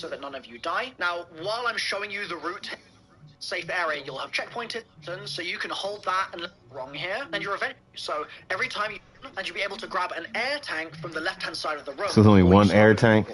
so that none of you die. Now, while I'm showing you the route safe area, you'll have checkpointed, so you can hold that and wrong here, and you're eventually, so every time you, and you'll be able to grab an air tank from the left-hand side of the room. So there's only one air tank?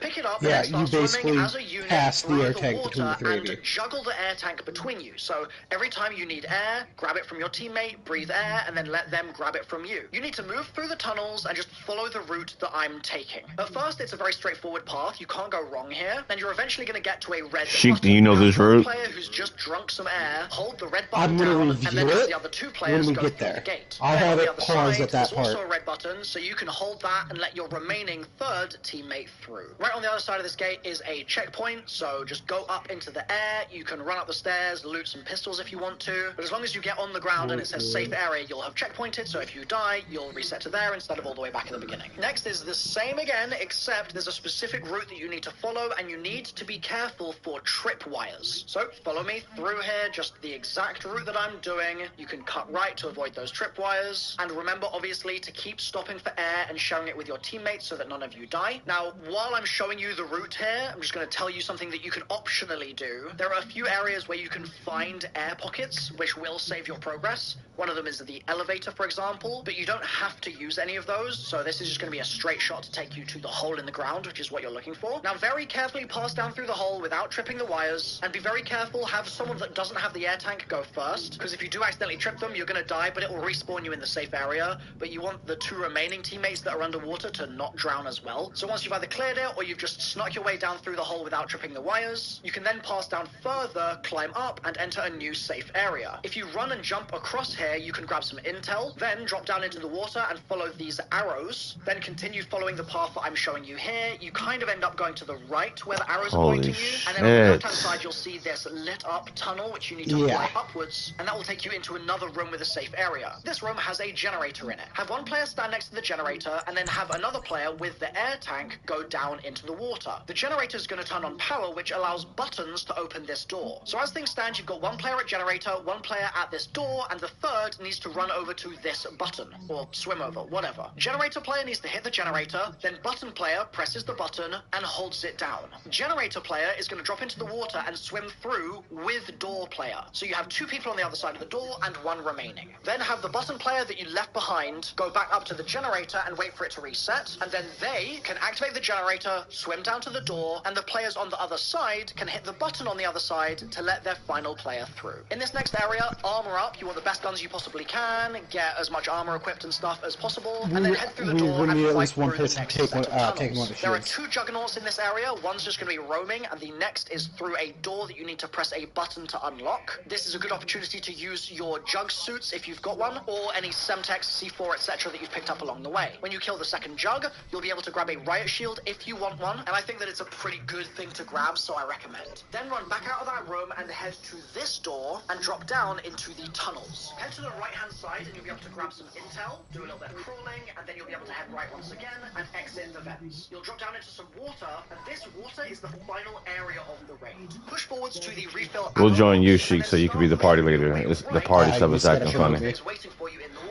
Pick it up yeah, and then start you basically swimming as a unit pass the air through tank the between the water three of you. and juggle the air tank between you. So every time you need air, grab it from your teammate, breathe air, and then let them grab it from you. You need to move through the tunnels and just follow the route that I'm taking. At first, it's a very straightforward path. You can't go wrong here. Then you're eventually going to get to a red Sheik, button. do you know this route? Player who's just drunk some air, hold the red button I'm going to down, review and then have it the other two players when we go get through there. the gate. I'll Then have on the it other paused side, at that there's part. also a red button, so you can hold that and let your remaining third teammate through. Right on the other side of this gate is a checkpoint, so just go up into the air. You can run up the stairs, loot some pistols if you want to, but as long as you get on the ground and it says safe area, you'll have checkpointed, so if you die, you'll reset to there instead of all the way back at the beginning. Next is the same again, except there's a specific route that you need to follow, and you need to be careful for tripwires. So follow me through here, just the exact route that I'm doing. You can cut right to avoid those tripwires, and remember obviously to keep stopping for air and sharing it with your teammates so that none of you die. Now, while I'm showing you the route here, I'm just going to tell you something that you can optionally do. There are a few areas where you can find air pockets, which will save your progress. One of them is the elevator, for example, but you don't have to use any of those, so this is just going to be a straight shot to take you to the hole in the ground, which is what you're looking for. Now, very carefully pass down through the hole without tripping the wires, and be very careful, have someone that doesn't have the air tank go first, because if you do accidentally trip them, you're going to die, but it will respawn you in the safe area, but you want the two remaining teammates that are underwater to not drown as well. So once you've either cleared it, or you've just snuck your way down through the hole without tripping the wires, you can then pass down further, climb up, and enter a new safe area. If you run and jump across here, you can grab some intel, then drop down into the water and follow these arrows, then continue following the path that I'm showing you here. You kind of end up going to the right where the arrows are pointing you, and then on the left-hand side you'll see this lit up tunnel which you need to fly upwards, and that will take you into another room with a safe area. This room has a generator in it. Have one player stand next to the generator, and then have another player with the air tank go down into the water. The generator is going to turn on power, which allows buttons to open this door. So as things stand, you've got one player at generator, one player at this door, and the third needs to run over to this button, or swim over, whatever. Generator player needs to hit the generator, then button player presses the button and holds it down. Generator player is going to drop into the water and swim through with door player. So you have two people on the other side of the door and one remaining. Then have the button player that you left behind go back up to the generator and wait for it to reset, and then they can activate the generator, swim down to the door, and the players on the other side can hit the button on the other side to let their final player through. In this next area, armor up. You want the best guns you possibly can, get as much armor equipped and stuff as possible, and then head through the door and fight through the next set of tunnels. There are two juggernauts in this area. One's just going to be roaming, and the next is through a door that you need to press a button to unlock. This is a good opportunity to use your jug suits if you've got one, or any Semtex, C4, etc. that you've picked up along the way. When you kill the second jug, you'll be able to grab a riot shield if you want one, and I think that it's a pretty good thing to grab, so I recommend. Then run back out of that room and head to this door and drop down into the tunnels. Head to the right-hand side and you'll be able to grab some intel, do a little bit of crawling, and then you'll be able to head right once again and exit the vents. You'll drop down into some water, and this water is the final area of the raid. Push forwards to the refill. We'll join you, Sheik, so you can be the party leader. The party stuff is acting funny.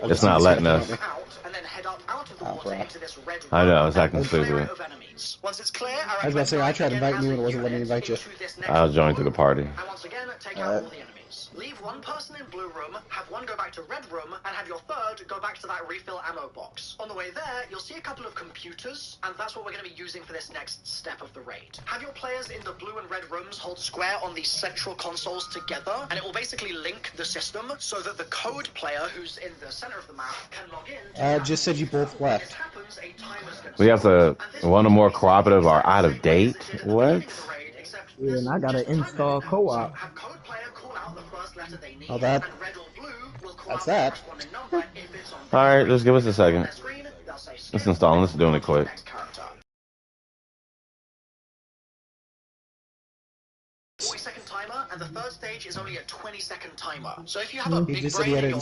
It's not letting us. I know, it's acting stupid. Once it's clear, I was about to say, I tried to invite you and it wasn't letting me invite you. I'll join to the party. And once again, take out all the enemies. Leave one person in blue room, have one go back to red room, and have your third go back to that refill ammo box. On the way there, you'll see a couple of computers, and that's what we're going to be using for this next step of the raid. Have your players in the blue and red rooms hold square on the central consoles together, and it will basically link the system so that the code player who's in the center of the map can log in. Just said you both left. We have to, one or more cooperative are out of date? What? Yeah, and I gotta install co-op. Oh, that's that. Alright, let's give us a second. Let's install, let's do it quick. Second timer, and the third stage is only a 20-second timer. So if you have a big brain in your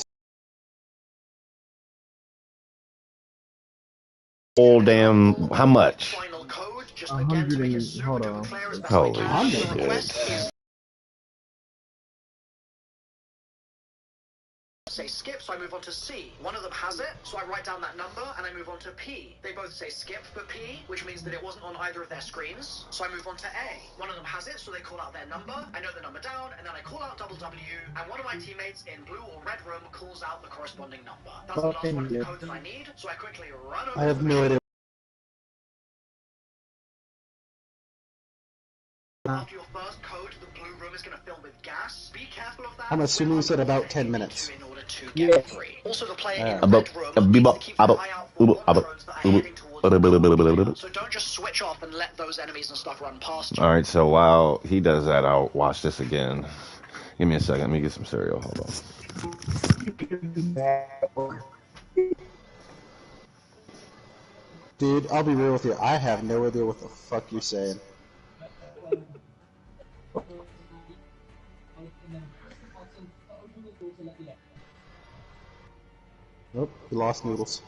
Oh damn, how much? 100 and, hold on. Holy shit. say skip, so I move on to C. One of them has it, so I write down that number, and I move on to P. They both say skip for P, which means that it wasn't on either of their screens, so I move on to A. One of them has it, so they call out their number, I note the number down, and then I call out double W, and one of my teammates in blue or red room calls out the corresponding number. That's the last one of the code that I need, so I quickly run over I have to the no idea. After your first code, the blue room is going to fill with gas. Be careful of that. I'm assuming you said about 10 minutes. In order to get free. Also, the player in the red room needs to keep an eye out for drones that are heading towards the so don't just switch off and let those enemies and stuff run past you. Alright, so while he does that, I'll watch this again. Give me a second. Let me get some cereal. Hold on. Dude, I'll be real with you. I have no idea what the fuck you're saying. Nope, we lost Noodles.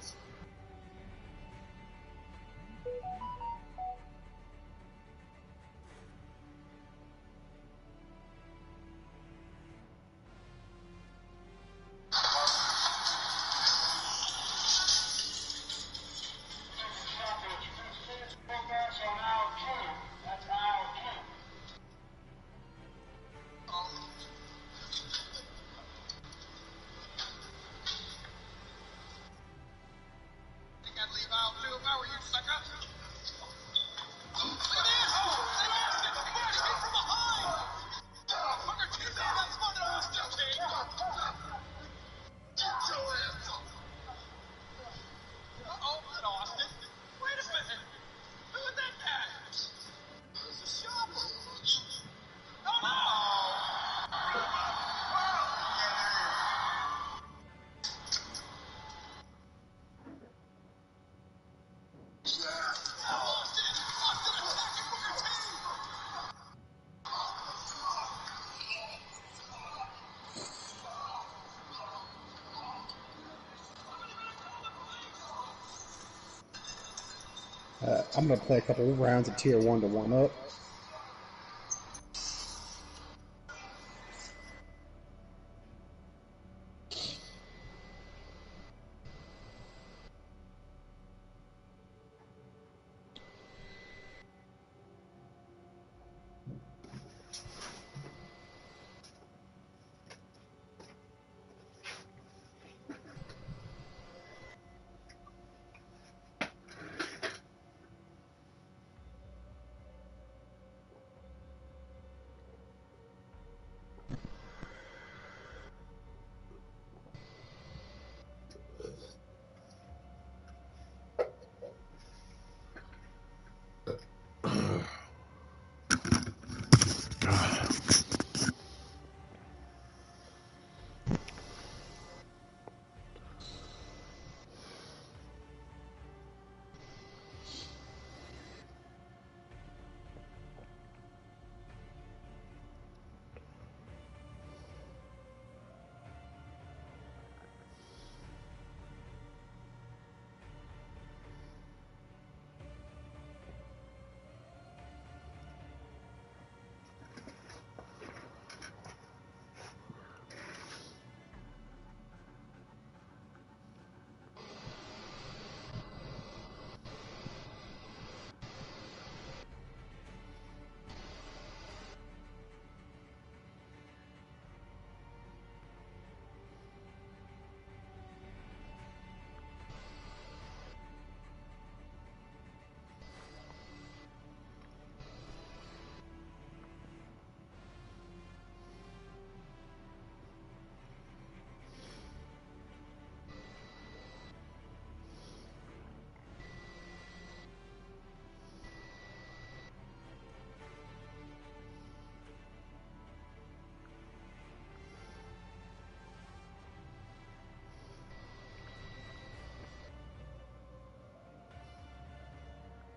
I'm gonna play a couple of rounds of tier 1 to warm up.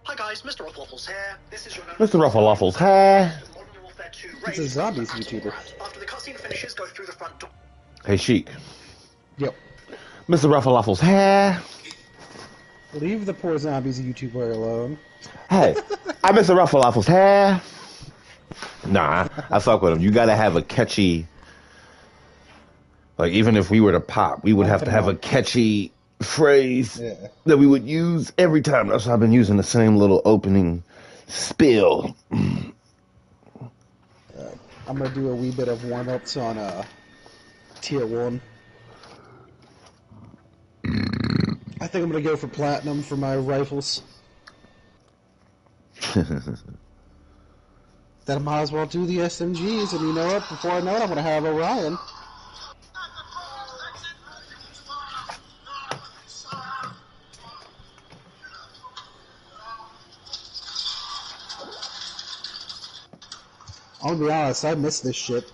Hi guys, Mr. Rufflewaffles here. This is your Mr. Rufflewaffles here. It's a zombies YouTuber. After the cutscene finishes, go through the front door. Hey, Sheik. Yep. Mr. Rufflewaffles here. Leave the poor zombies YouTuber alone. Hey, I'm Mr. Rufflewaffles here. Nah, I fuck with him. You gotta have a catchy Like, even if we were to pop, we would have to have a catchy phrase that we would use every time. That's why I've been using the same little opening spiel. I'm gonna do a wee bit of warm-ups on tier 1. I think I'm gonna go for platinum for my rifles. Then I might as well do the SMGs, and you know what? Before I know it, I'm gonna have Orion. I'll be honest, I miss this shit.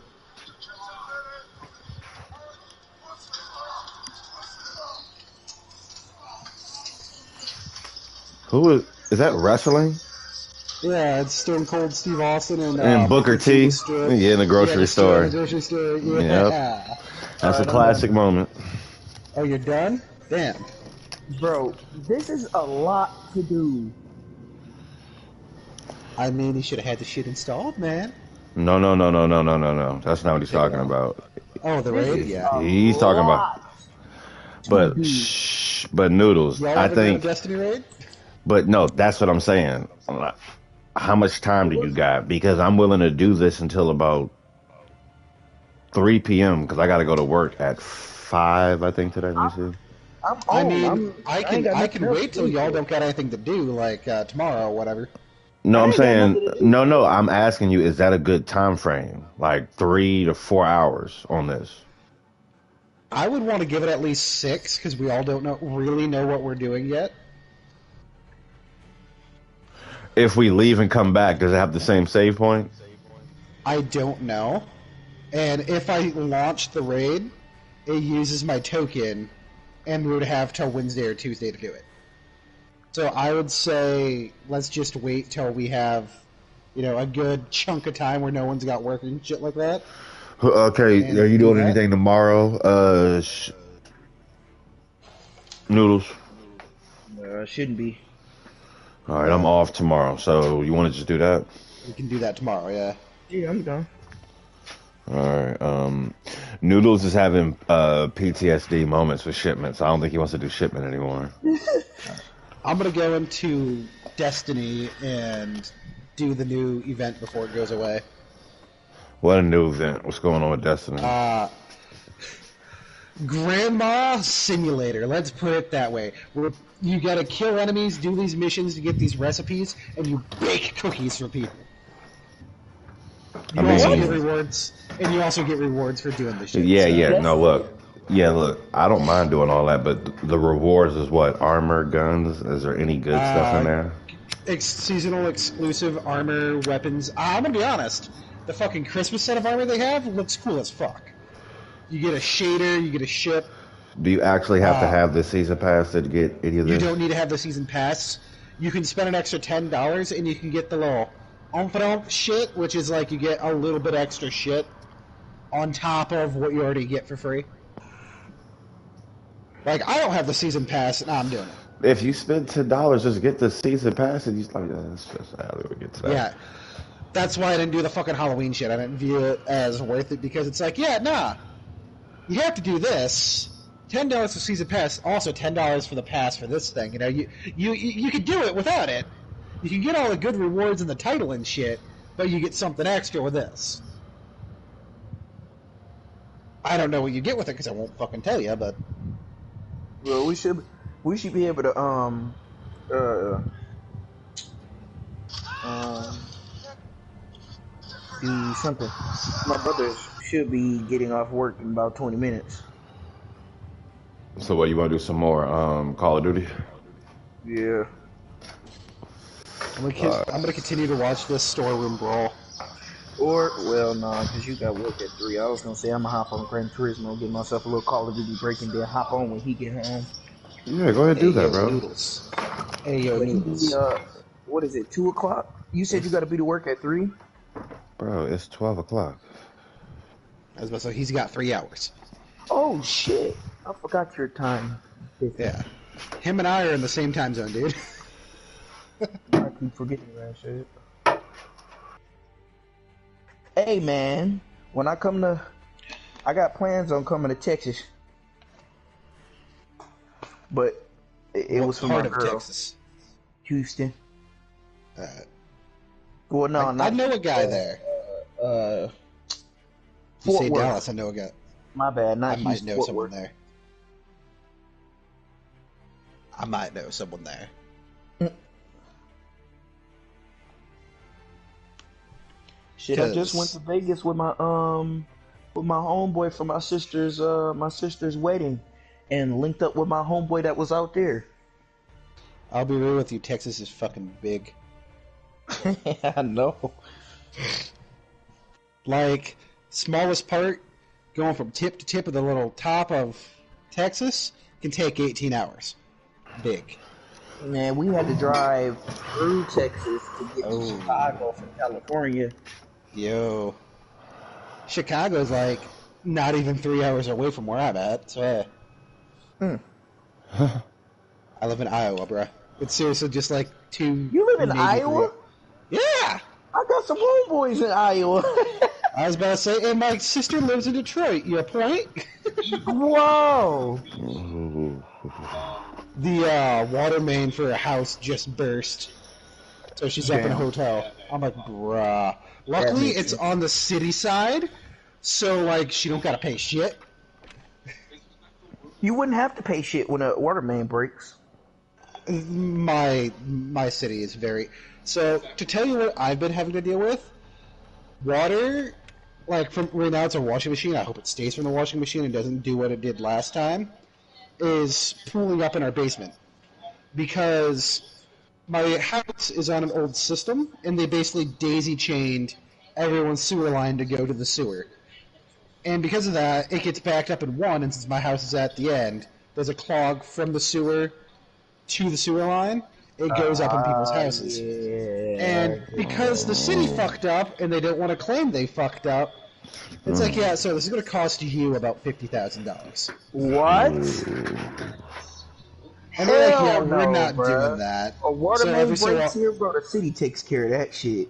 Who is that wrestling? Yeah, it's Stone Cold Steve Austin And Booker T. Yeah, in the grocery store. In the grocery store. Yeah. Yep. That's a classic moment. Oh, you're done? Damn. Bro, this is a lot to do. I mean, he should have had the shit installed, man. No. That's not what he's talking about. Oh, the raid? Yeah. He's talking about. But Noodles, I think. Destiny raid? But no, that's what I'm saying. How much time do you got? Because I'm willing to do this until about 3 p.m. because I got to go to work at 5, I think, today. Let me see. I can wait till y'all don't got anything to do, like tomorrow or whatever. No, I'm saying, no, I'm asking you, is that a good time frame? Like 3 to 4 hours on this? I would want to give it at least 6 because we all don't really know what we're doing yet. If we leave and come back, does it have the same save point? I don't know. And if I launch the raid, it uses my token, and we would have till Wednesday or Tuesday to do it. So I would say let's just wait till we have, a good chunk of time where no one's got work and shit like that. Okay, are you doing anything tomorrow, Noodles? Shouldn't be. All right, I'm off tomorrow, so you want to just do that? We can do that tomorrow, yeah. Yeah, I'm done. All right. Noodles is having PTSD moments with shipments. I don't think he wants to do shipment anymore. I'm going to go into Destiny and do the new event before it goes away. What a new event. What's going on with Destiny? Grandma Simulator, let's put it that way. You gotta kill enemies, do these missions to get these recipes, and you bake cookies for people. You also get rewards, and you also get rewards for doing this shit. Look, I don't mind doing all that, but the rewards is what? Armor, guns? Is there any good stuff in there? Seasonal exclusive armor, weapons. I'm gonna be honest, the fucking Christmas set of armor they have looks cool as fuck. You get a shader, you get a ship. Do you actually have to have the season pass to get any of this? You don't need to have the season pass. You can spend an extra $10 and you can get the little oomph shit, which is like you get a little bit extra shit on top of what you already get for free. Like, I don't have the season pass and I'm doing it. If you spend $10, just get the season pass and you're like, that's just how we get to that. Yeah. That's why I didn't do the fucking Halloween shit. I didn't view it as worth it because it's like, you have to do this. $10 for season pass, also $10 for the pass for this thing. You could do it without it. You can get all the good rewards in the title and shit, but you get something extra with this. I don't know what you get with it because I won't fucking tell you, but. Well, we should be able to do something. My brother should be getting off work in about 20 minutes. So what, you want to do some more Call of Duty? Yeah. I'm gonna continue to watch this storeroom brawl. Because you got work at 3. I was gonna say I'm gonna hop on Gran Turismo, get myself a little Call of Duty break, and then hop on when he get home. Yeah, go ahead and do that, bro. Noodles. Noodles. What is it, 2 o'clock? You said you gotta be to work at 3? Bro, it's 12 o'clock. I was about to say, he's got 3 hours. Oh, shit. I forgot your time. Yeah. Him and I are in the same time zone, dude. I keep forgetting that shit. Hey, man. When I come to I got plans on coming to Texas, but it was for part my of girl. Texas? Houston. Uh, Well, no, I not know a guy there. You Fort say Worth. Dallas, I know a guy. My bad, not I might Houston. know Fort someone Worth. there. I might know someone there. Shit, I just went to Vegas with my homeboy for my sister's wedding, and linked up with my homeboy that was out there. I'll be real with you, Texas is fucking big. I know. Like, smallest part, going from tip to tip of the little top of Texas, can take 18 hours. Big. Man, we had to drive through Texas to get to Chicago from California. Yo. Chicago's like not even 3 hours away from where I'm at, so I live in Iowa, bruh. It's seriously just like two. You live in maybe Iowa? 3. Yeah! I got some homeboys in Iowa. I was about to say, and my sister lives in Detroit. Your point? Whoa! The water main for a house just burst. So she's up in a Damn. hotel. I'm like, bruh. Luckily, makes it's sense. on the city side, so, like, she don't gotta pay shit. You wouldn't have to pay shit when a water main breaks. My city is very... So, to tell you what I've been having to deal with, water, like, from right now it's a washing machine, I hope it stays from the washing machine and doesn't do what it did last time, is pooling up in our basement. Because my house is on an old system, and they basically daisy-chained everyone's sewer line to go to the sewer. And because of that, it gets backed up in one, and since my house is at the end, there's a clog from the sewer to the sewer line. It goes up in people's houses. Yeah. And because the city fucked up, and they don't want to claim they fucked up, it's like, yeah, so this is going to cost you about $50,000. What? And they're like, yeah, Hell we're no, not bruh. doing that. A water So main every so breaks here, bro. The city takes care of that shit.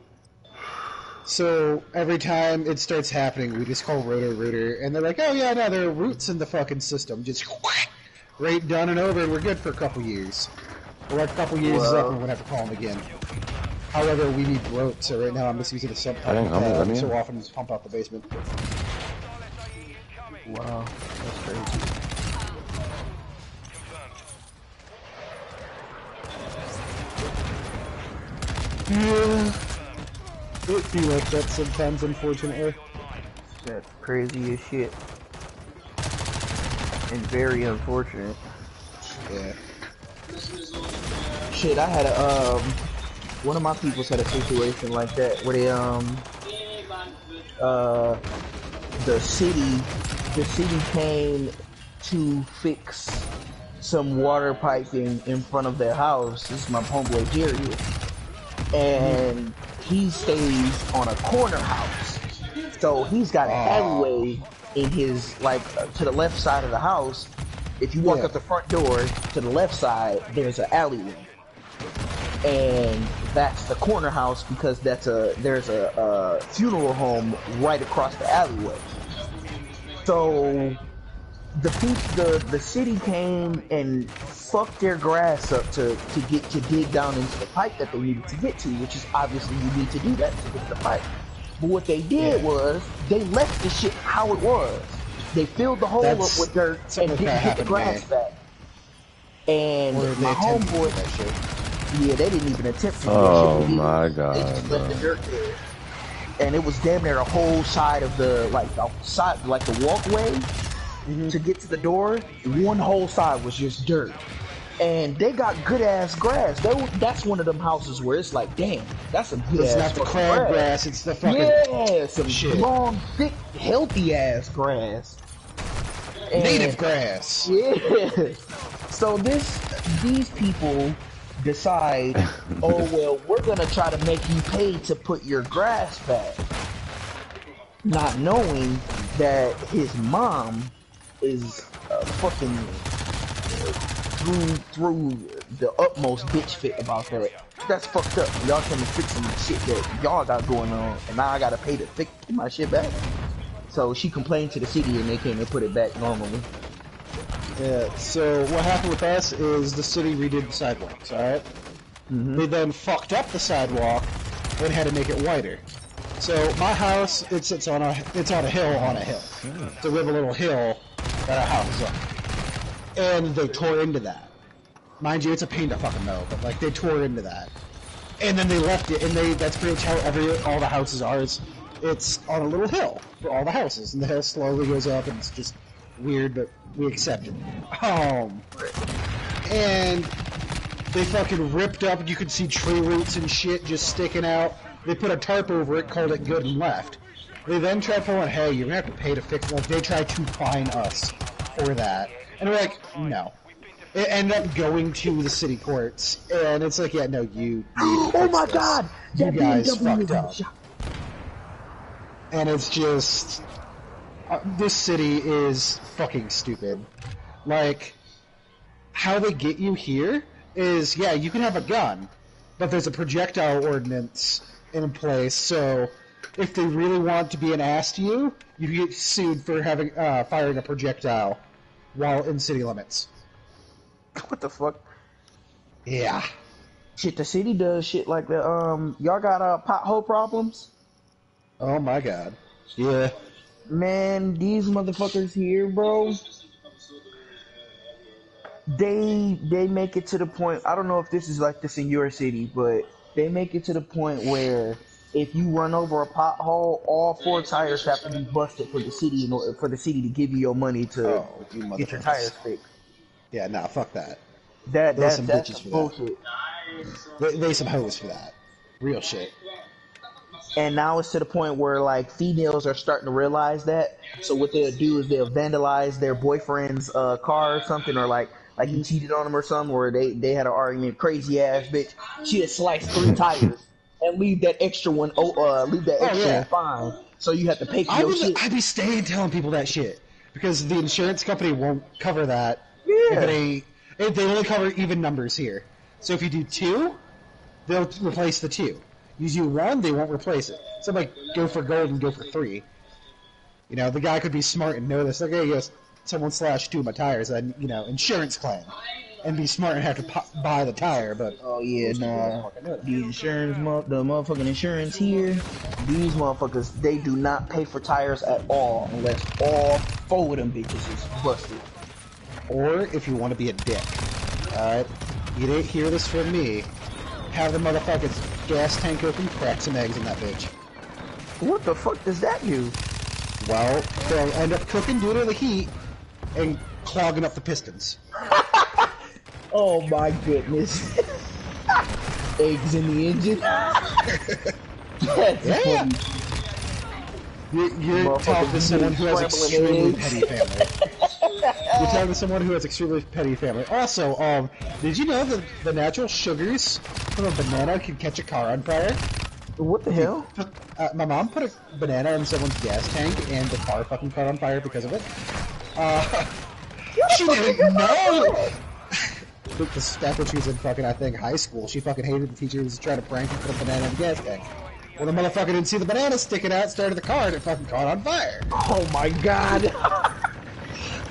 So every time it starts happening, we just call Rotor, and they're like, oh yeah, no, there are roots in the fucking system. Just right done and over, and we're good for a couple years. Or like a couple years is up, and we won't have to call them again. However, we need rope, so right now I'm just using a sump pump so often just pump out the basement. Wow, that's crazy. Yeah. It be like that sometimes, unfortunately. That's crazy as shit. And very unfortunate. Yeah. Shit, I had a one of my peoples had a situation like that where they the city came to fix some water piping in front of their house. This is my homeboy Jerry, and he stays on a corner house, so he's got an alleyway in his to the left side of the house. If you walk up the front door to the left side, there's an alleyway, and that's the corner house because there's a funeral home right across the alleyway. So the city came and fucked their grass up to dig down into the pipe that they needed to get to, which is obviously you need to do that to get the pipe. But what they did was they left the shit how it was. They filled the hole up with dirt and didn't get the grass back. And my homeboy, yeah, they didn't even attempt to do that shit. Oh my god. They just left the dirt there. And it was damn near the whole side of the walkway to get to the door. One whole side was just dirt. And they got good ass grass. That's one of them houses where it's like, damn, that's some good ass. It's not the crab grass, it's the fucking some long, thick, healthy ass grass. And native grass. Yeah. So these people decide, oh well, we're gonna try to make you pay to put your grass back, not knowing that his mom is fucking through the utmost bitch fit about that. That's fucked up. Y'all trying to fix some shit that y'all got going on, and now I gotta pay to fix my shit back. So she complained to the city, and they came and put it back normally. Yeah, so what happened with us is the city redid the sidewalks, alright? They then fucked up the sidewalk and had to make it wider. So my house, it's on a hill on a hill. So we have a little hill that our house is on. And they tore into that. Mind you, it's a pain to fucking know, but like they tore into that. And then they left it, and that's pretty much how all the houses are. It's on a little hill for all the houses, and the hill slowly goes up, and it's just weird, but we accept it. And they fucking ripped up, and you could see tree roots and shit just sticking out. They put a tarp over it, called it good, and left. They then tried pulling, hey, you're gonna have to pay to fix it. Like, they tried to fine us for that. And we're like, no. It ended up going to the city courts, and it's like, yeah, no, you Oh my god! You That guys BMW fucked up. And it's just... this city is fucking stupid. Like, how they get you here is, yeah, you can have a gun, but there's a projectile ordinance in place, so if they really want to be an ass to you, you get sued for having firing a projectile while in city limits. What the fuck? Yeah. Shit, the city does shit like that. Y'all got pothole problems? Oh my god. Yeah. Man, these motherfuckers here, bro. They make it to the point. I don't know if this is like this in your city, but they make it to the point where if you run over a pothole, all 4 tires have to be busted for the city in order for the city to give you your money to get your tires fixed. Yeah, nah, fuck that. That's some that's bitches for bullshit. They some hoes for that. Real shit. And now it's to the point where like females are starting to realize that. So what they'll do is they'll vandalize their boyfriend's car or something, or like he cheated on them or something, or they had an argument. Crazy ass bitch. She'd slice 3 tires and leave that extra one. Leave that extra one fine. So you have to pay for your shit. I'd be staying telling people that shit because the insurance company won't cover that. Yeah. They only cover even numbers here. So if you do 2, they'll replace the 2. You do 1, they won't replace it. So like, go for gold and go for 3. You know, the guy could be smart and know this. Like, hey, yes, someone slashed 2 of my tires, and insurance claim, and be smart and have to buy the tire. But oh yeah, nah. The motherfucking insurance here, these motherfuckers, they do not pay for tires at all unless all 4 of them bitches is busted. Or if you want to be a dick, alright? You didn't hear this from me. Have the motherfucker's gas tank open, crack some eggs in that bitch. What the fuck does that do? Well, they'll end up cooking due to the heat and clogging up the pistons. Oh my goodness. Eggs in the engine? That's funny. You're talking to someone who has extremely petty family. You're talking to someone who has extremely petty family. Also, did you know that the natural sugars from a banana can catch a car on fire? What the hell? My mom put a banana in someone's gas tank, and the car fucking caught on fire because of it. She didn't know! Back when she was in fucking, I think, high school, she fucking hated the teacher who was trying to prank and put a banana in the gas tank. Well, the motherfucker didn't see the banana sticking out, started the car, and it fucking caught on fire. Oh my god!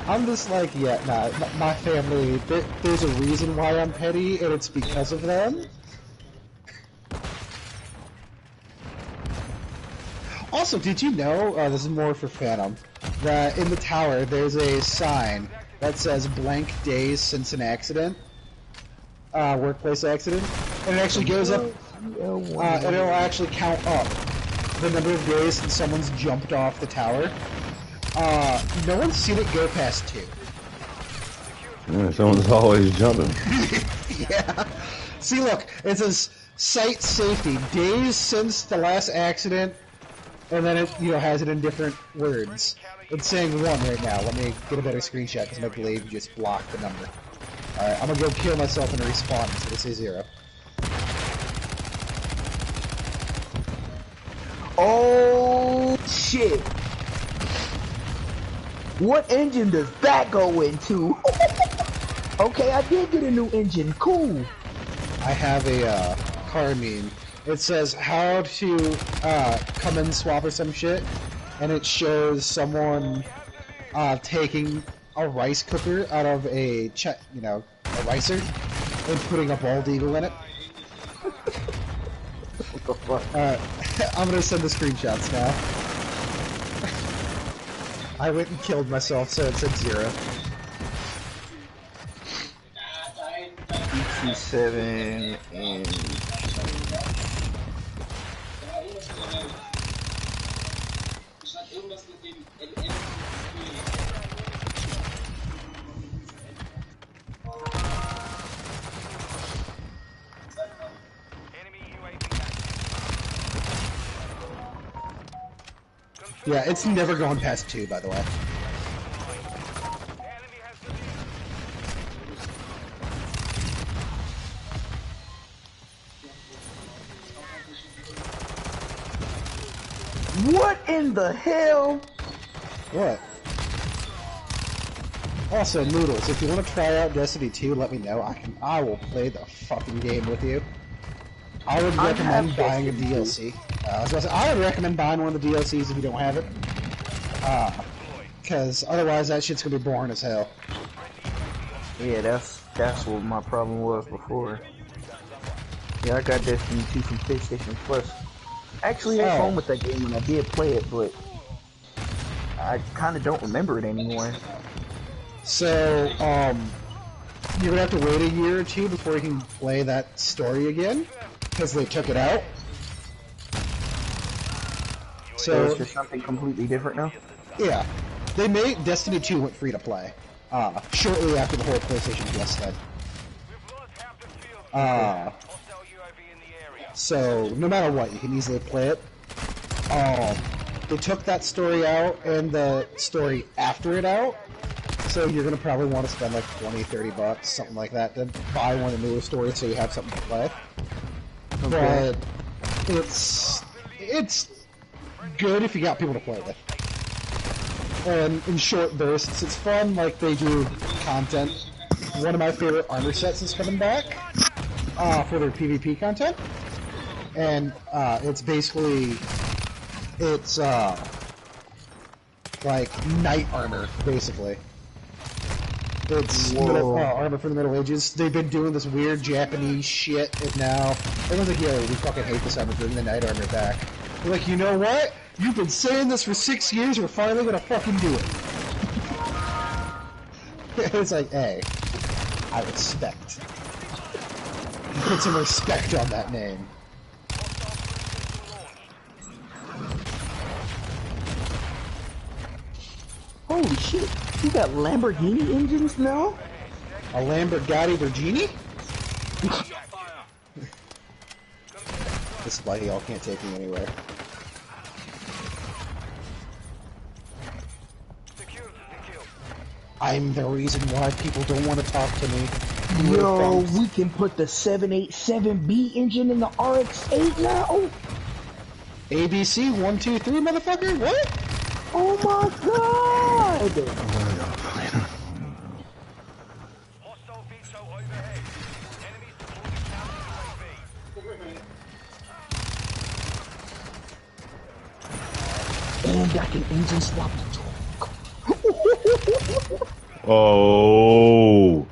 I'm just like, yeah, nah, my family, there's a reason why I'm petty, and it's because of them. Also, did you know, this is more for Phantom, that in the tower there's a sign that says blank days since an accident, workplace accident, and it actually goes up, and it'll actually count up the number of days since someone's jumped off the tower. No one's seen it go past 2. Yeah, someone's always jumping. Yeah. See, look, it says site safety, days since the last accident, and then it, has it in different words. It's saying 1 right now. Let me get a better screenshot because my glaive just blocked the number. Alright, I'm gonna go kill myself and respawn so say 0. Oh shit! What engine does that go into? Okay, I did get a new engine. Cool. I have a car meme. It says how to come and swap or some shit, and it shows someone taking a rice cooker out of a a ricer and putting a bald eagle in it. What the fuck? I'm gonna send the screenshots now. I went and killed myself, so it said 0. PC7 and yeah, it's never going past 2, by the way. what in the hell? What? Also, Noodlez, if you want to try out Destiny 2, let me know. I will play the fucking game with you. I would recommend buying a DLC. I would recommend buying one of the DLCs if you don't have it. Because otherwise that shit's gonna be boring as hell. Yeah, that's what my problem was before. Yeah, I got Destiny 2 from PlayStation Plus. Actually, I had fun with that game when I did play it, but I kind of don't remember it anymore. So, you're gonna have to wait a year or 2 before you can play that story again, because they took it out. So it's just something completely different now? Yeah. They made Destiny 2 went free to play. Shortly after the whole PlayStation Plus thing. So, no matter what, you can easily play it. They took that story out and the story after it out. So you're going to probably want to spend like 20, 30 bucks, something like that, to buy one of the newer stories so you have something to play. Okay. But it's good if you got people to play with. And in short bursts, it's fun, like they do content. One of my favorite armor sets is coming back for their PvP content. And it's basically, it's like knight armor, basically. It's armor from the Middle Ages. They've been doing this weird Japanese shit, and now everyone's like, yo, we fucking hate this armor, bring the knight armor back. We're like, you know what? You've been saying this for 6 years, we're finally gonna fucking do it. It's like, hey, I respect. Put some respect on that name. Holy shit, you got Lamborghini engines now? A Lamborghini Virginie? This is why y'all can't take me anywhere. I'm the reason why people don't want to talk to me. Yo, we can put the 787B engine in the RX-8 now? ABC 123, motherfucker? What? Oh my god! And I can engine swap the torque. Oh.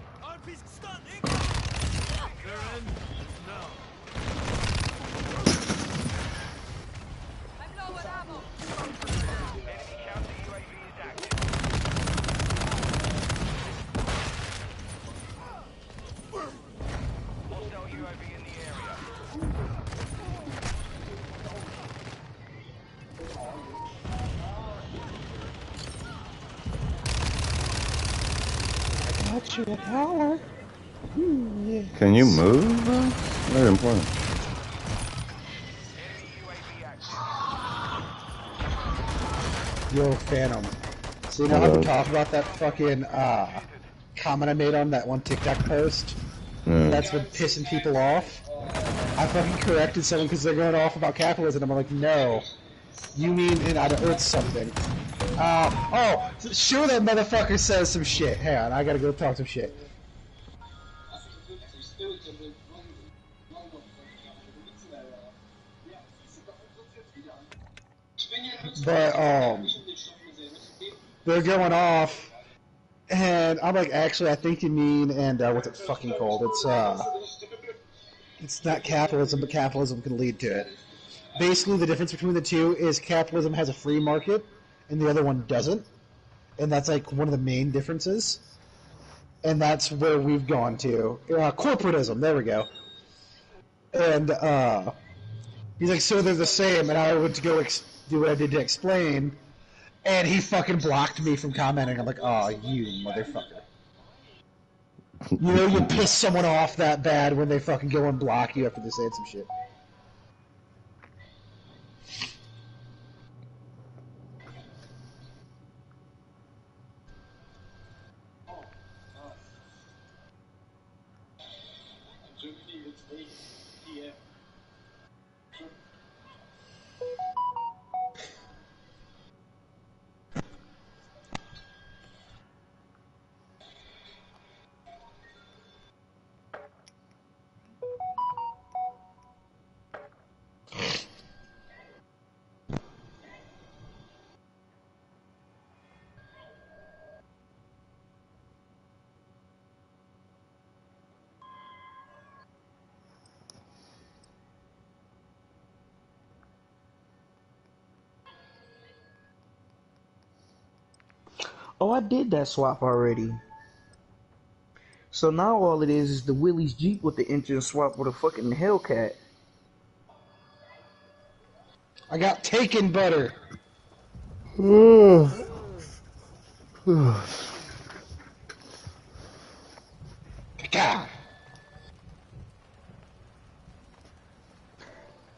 Can you move, bro? Very important. Yo, Phantom. So you know how we talk about that fucking comment I made on that one TikTok post? That's been pissing people off. I fucking corrected someone because they're going off about capitalism. I'm like, no. You mean, it's something. Sure that motherfucker says some shit. Hang on, I gotta go talk some shit. But they're going off, and I'm like, actually, I think you mean, and what's it fucking called? It's not capitalism, but capitalism can lead to it. Basically, the difference between the two is capitalism has a free market, and the other one doesn't, and that's like one of the main differences. And that's where we've gone to corporatism. There we go. And he's like, so they're the same, and I went to go do what I did to explain, and he fucking blocked me from commenting. I'm like, oh, you motherfucker. You know you piss someone off that bad when they fucking go and block you after they say some shit. Oh, I did that swap already. So now all it is the Willie's Jeep with the engine swap with a fucking Hellcat. I got taken butter. God.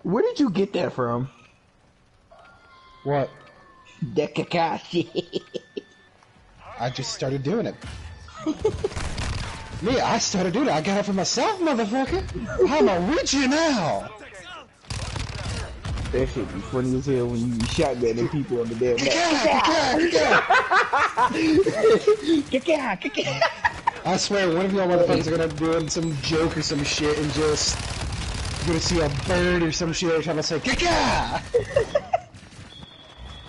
Where did you get that from? What? That Kakashi. I just started doing it. Me, I started doing it. I got it for myself, motherfucker. I'm original. That shit be funny as hell when you be shotgunning people on the damn map. I swear, one of y'all motherfuckers are gonna be doing some joke or some shit and just you're gonna see a bird or some shit trying to say "kaka,"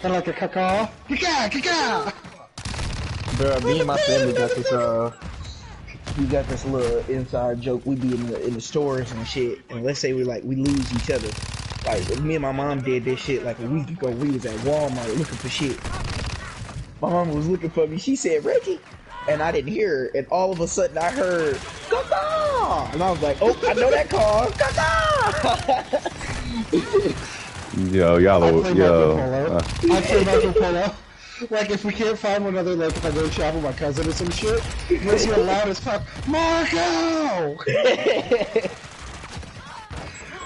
kind of like a caca, kaka. Bro, me and my family got this. We got this little inside joke. We be in the stores and shit, and let's say we lose each other. Like me and my mom did this shit like a week ago. We was at Walmart looking for shit. My mom was looking for me. She said Reggie, and I didn't hear her. And all of a sudden I heard "Caca," and I was like, "Oh, I know that car, Caca." Yo, y'all are, I play Marco Polo. Like, if we can't find one other, like, if I go shopping with my cousin or some shit, you'll see it loud as fuck, Marco!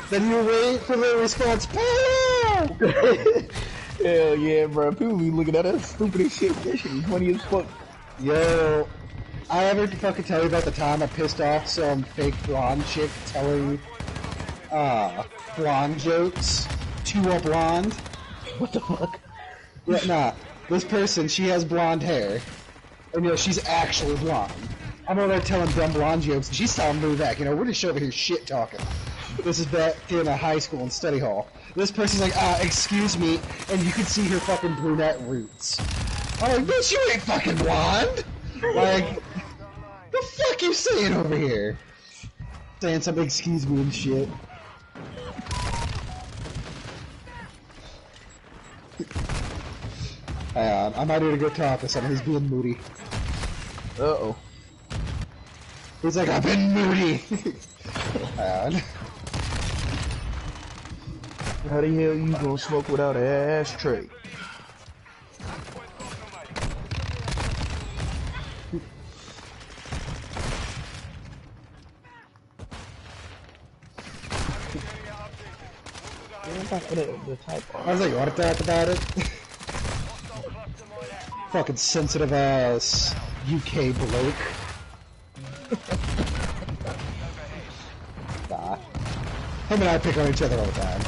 Then you wait for the response, Polo! Hell yeah, bro. People be looking at us stupid as shit. That shit is funny as fuck. Yo, I ever fucking tell you about the time I pissed off some fake blonde chick telling, blonde jokes to a blonde? What the fuck? Yeah, nah. This person, she has blonde hair. And, you know, she's actually blonde. I'm over there telling dumb blonde jokes, and she's telling me back. You know, we're just over here shit talking. This is back in a high school and study hall. This person's like, excuse me, and you can see her fucking brunette roots. I'm like, bitch, you ain't fucking blonde! Like, the fuck you saying over here? Saying something, excuse me and shit. Hang on, I'm out here to go talk to someone. He's being moody. Uh-oh. He's like, I've been moody! Hang on. How the hell you gonna smoke without an ashtray? I was like, you want to talk about it? Fucking sensitive ass UK bloke. Nah. Him and I pick on each other all the time.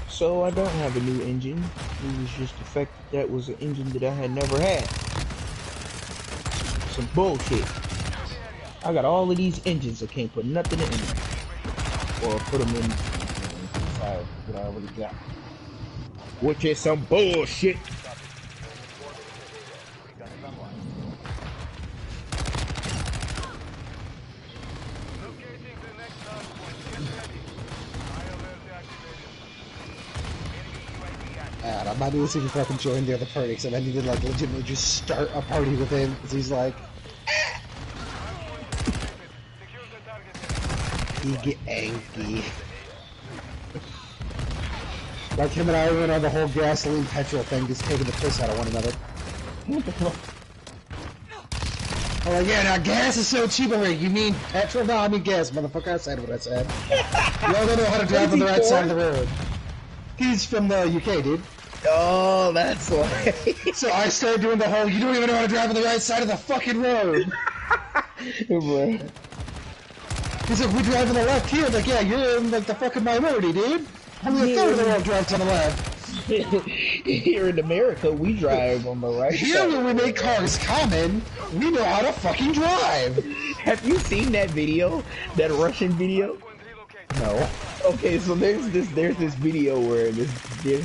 So I don't have a new engine. It was just the fact that was an engine that I had never had. Some bullshit. I got all of these engines, I can't put nothing in them. or put them in. Sorry, what I already got. Which is some bullshit. God, I'm not even see if he fucking join the other party, because I need to like legitimately just start a party with him, because he's like, he get angry. Like him and I went on the whole gasoline petrol thing, just taking the piss out of one another. What the fuck? Oh yeah, now gas is so cheap over here. You mean petrol? No, I mean gas, motherfucker. I said what I said. Y'all don't know how to drive on the right side of the road. He's from the UK, dude. Oh, that's why. So I started doing the whole, you don't even know how to drive on the right side of the fucking road. Bro. He's like, we drive on the left here. Like, yeah, you're in like the fucking minority, dude. Only a third of the world drives on the left. Here in America, we drive on the right Here side. when we make cars common, we know how to fucking drive. Have you seen that video? That Russian video? No. Okay, so there's this video where there's three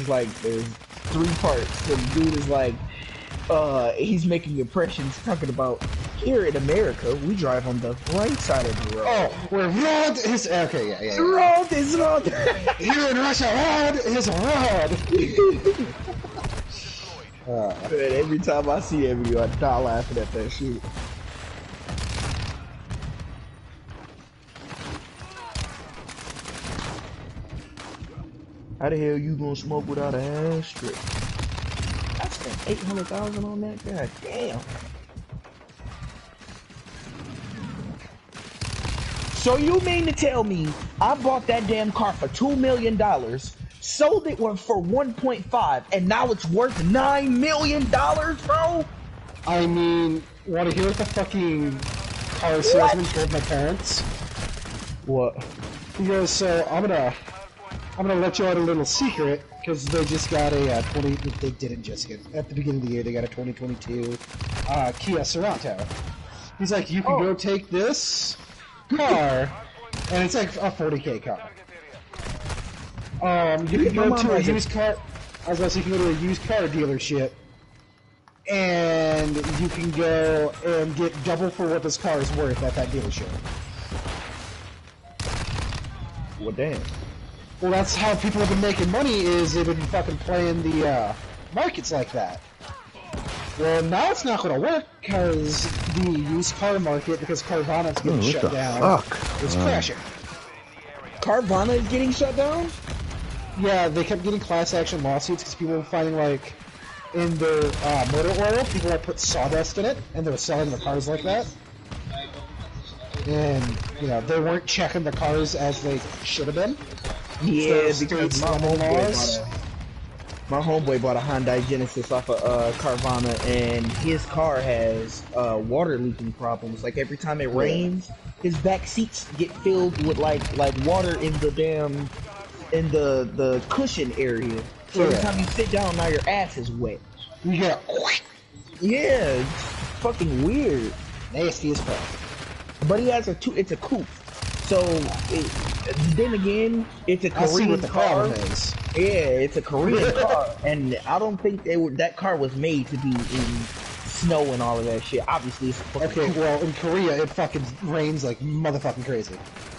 parts. The dude is like, he's making impressions talking about here in America we drive on the right side of the road. Oh, where road is okay, yeah. Road is road. Here in Russia, road is road. Man, every time I see that video, I die laughing at that shit. How the hell you gonna smoke without a ass strip? I spent $800,000 on that. God damn. So you mean to tell me I bought that damn car for $2 million, sold it for 1.5, and now it's worth $9 million, bro? I mean, want to hear what the fucking car salesman told my parents? What? He goes, so I'm gonna let you out a little secret, because they just got a they didn't just get, at the beginning of the year, they got a 2022 Kia Sorento. He's like, you can go take this car, and it's like a 40K car. You can go to a used car, I was gonna say you can go to a used car dealership, and you can go and get double for what this car is worth at that dealership. Well, damn. Well, that's how people have been making money, is they've been fucking playing the markets like that. Well, now it's not going to work, because the used car market, because Carvana's getting shut down, is crashing. Carvana is getting shut down? Yeah, they kept getting class action lawsuits because people were finding, like, in their motor oil, people had put sawdust in it, and they were selling the cars like that. And, you know, they weren't checking the cars as they should have been. Yeah, because my homeboy bought a Hyundai Genesis off of Carvana, and his car has water leaking problems. Like every time it rains, his back seats get filled with like water in the damn the cushion area. So every time you sit down, now your ass is wet. You get it's fucking weird, nasty as fuck. But he has it's a coupe. So, then again, it's a Korean car. Yeah, it's a Korean car, and I don't think that car was made to be in snow and all of that shit. Obviously, it's okay. Well, in Korea, it fucking rains like motherfucking crazy.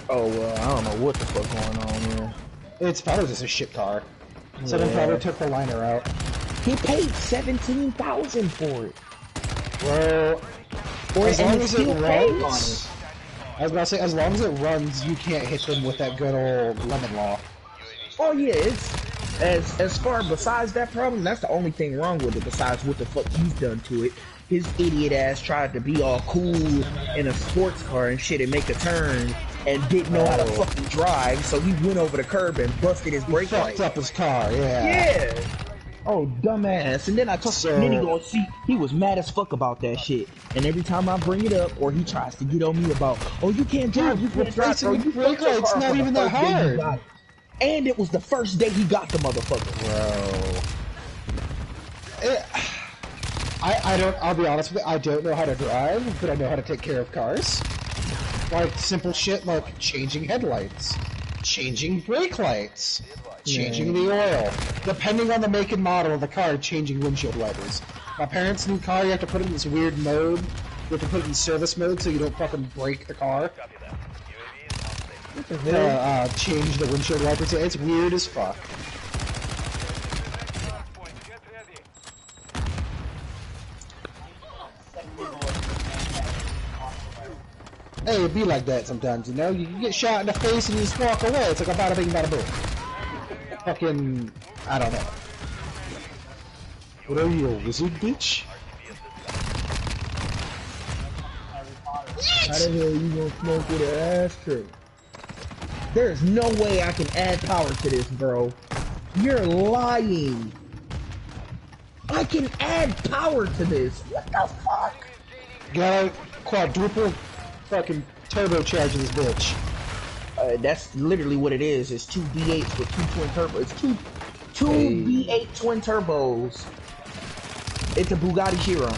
Oh well, I don't know what the fuck going on here. It's probably just a shit car. So they probably took the liner out. He paid $17,000 for it. Well, as long as it runs. I was about to say, as long as it runs, you can't hit them with that good old lemon law. Oh yeah, it's as far besides that problem, that's the only thing wrong with it. Besides what the fuck he's done to it, his idiot ass tried to be all cool in a sports car and shit and make a turn and didn't know how to fucking drive, so he went over the curb and busted his brake light. Fucked up his car, yeah. Yeah. Oh, dumbass. And then I told then he gonna see, he was mad as fuck about that shit. And every time I bring it up, or he tries to get on me about, oh, you can't drive, you can't drive, bro. You brake light's not even that hard. And it was the first day he got the motherfucker. Bro. I'll be honest with you, I don't know how to drive, but I know how to take care of cars. Like, simple shit like changing headlights, changing brake lights, changing the oil, depending on the make and model of the car, changing windshield wipers. My parents' new car, you have to put it in this weird mode. You have to put it in service mode so you don't fucking break the car. Change the windshield wipers. It's weird as fuck. Hey, it be like that sometimes, you know? You get shot in the face and you just walk away. It's like a bada bing, bada boom. Fucking, I don't know. What are you, a wizard, bitch? How the hell you gonna smoke with an ashtray? There's no way I can add power to this, bro. You're lying. I can add power to this. What the fuck? Gotta quadruple fucking turbocharge this bitch. That's literally what it is. It's two V8s with two twin turbos. It's two V8 twin turbos. It's a Bugatti Chiron.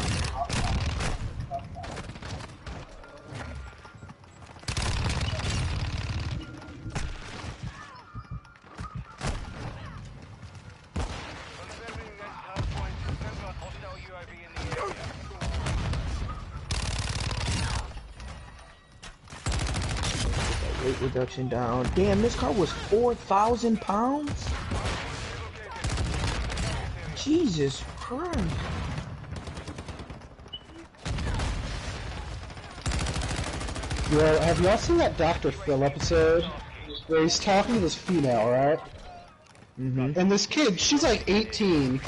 Weight reduction down. Damn, this car was 4,000 pounds? Jesus Christ. Yo, have y'all seen that Dr. Phil episode? Where he's talking to this female, right? Mm-hmm. And this kid, she's like 18,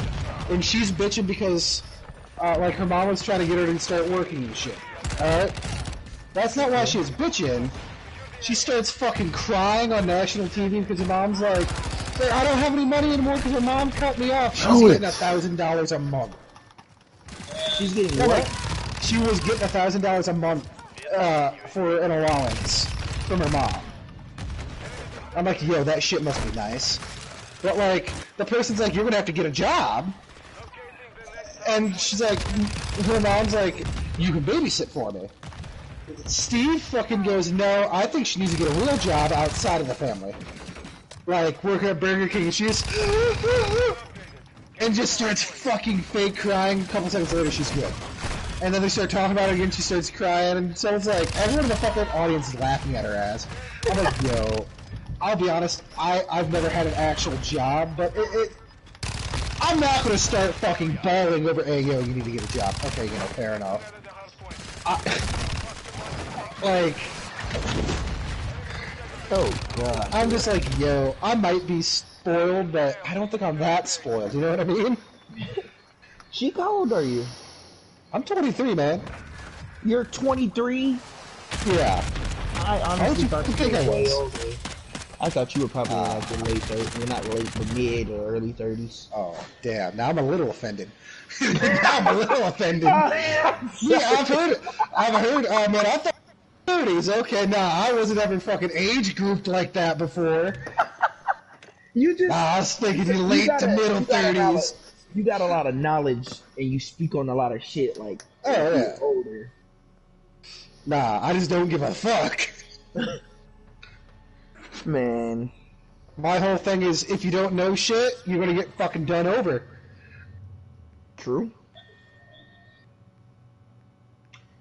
and she's bitching because, like, her mom was trying to get her to start working and shit. Alright? That's not why she was bitching. She starts fucking crying on national TV because her mom's like, I don't have any money anymore because her mom cut me off. She's getting $1,000 a month. She's getting Yeah, what? like, she was getting $1,000 a month for an allowance from her mom. I'm like, yo, that shit must be nice. But like, the person's like, you're gonna have to get a job. And she's like, her mom's like, you can babysit for me. Steve fucking goes, no, I think she needs to get a real job outside of the family. Like, working at Burger King, and she just... and just starts fucking fake crying. A couple seconds later, she's good. And then they start talking about it again, she starts crying, and someone's like, everyone in the fucking audience is laughing at her ass. I'm like, yo, I'll be honest, I've never had an actual job, but I'm not gonna start fucking bawling over, hey, yo, you need to get a job. Okay, you know, fair enough. Like, Oh, God. I'm just like, yo, I might be spoiled, but I don't think I'm that spoiled, you know what I mean? Sheik, how old are you? I'm 23, man. You're 23? Yeah. I honestly thought you think were I way was? older. I thought you were probably like the late 30s. You're not late, but mid or early 30s. Oh, damn. Now I'm a little offended. Now I'm a little offended. Yeah, I've heard, oh man, I thought 30s. Okay, nah, I wasn't ever fucking age grouped like that before. You just... I was thinking you late to middle 30s. You got a lot of knowledge, and you speak on a lot of shit, like, Oh, yeah. you're older. Nah, I just don't give a fuck. Man. My whole thing is, if you don't know shit, you're gonna get fucking done over. True.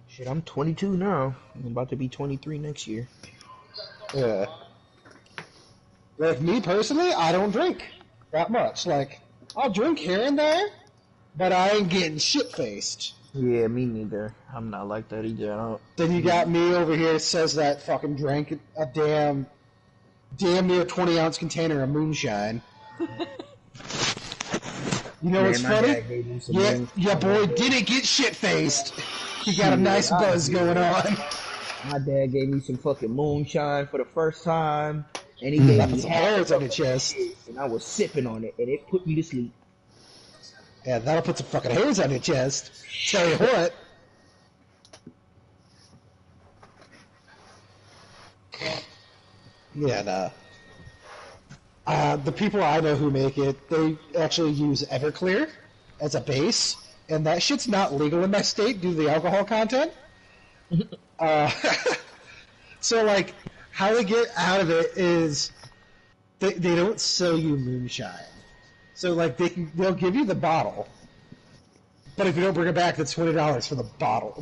Shit, I'm 22 now. I'm about to be 23 next year. Yeah. Like, me personally, I don't drink that much. Like, I'll drink here and there, but I ain't getting shit-faced. Yeah, me neither. I'm not like that either. I don't... Then you got me over here says that fucking drank a damn near 20-ounce container of moonshine. You know what's funny? Yeah, boy didn't get shit-faced. He got a nice buzz going on. My dad gave me some fucking moonshine for the first time, and he gave me some hairs on your chest. And I was sipping on it, and it put me to sleep. Yeah, that'll put some fucking hairs on your chest. Tell you what. Yeah, nah. The people I know who make it, they actually use Everclear as a base, and that shit's not legal in my state due to the alcohol content. So, like, how they get out of it is they don't sell you moonshine. So like they'll give you the bottle, but if you don't bring it back, it's $20 for the bottle.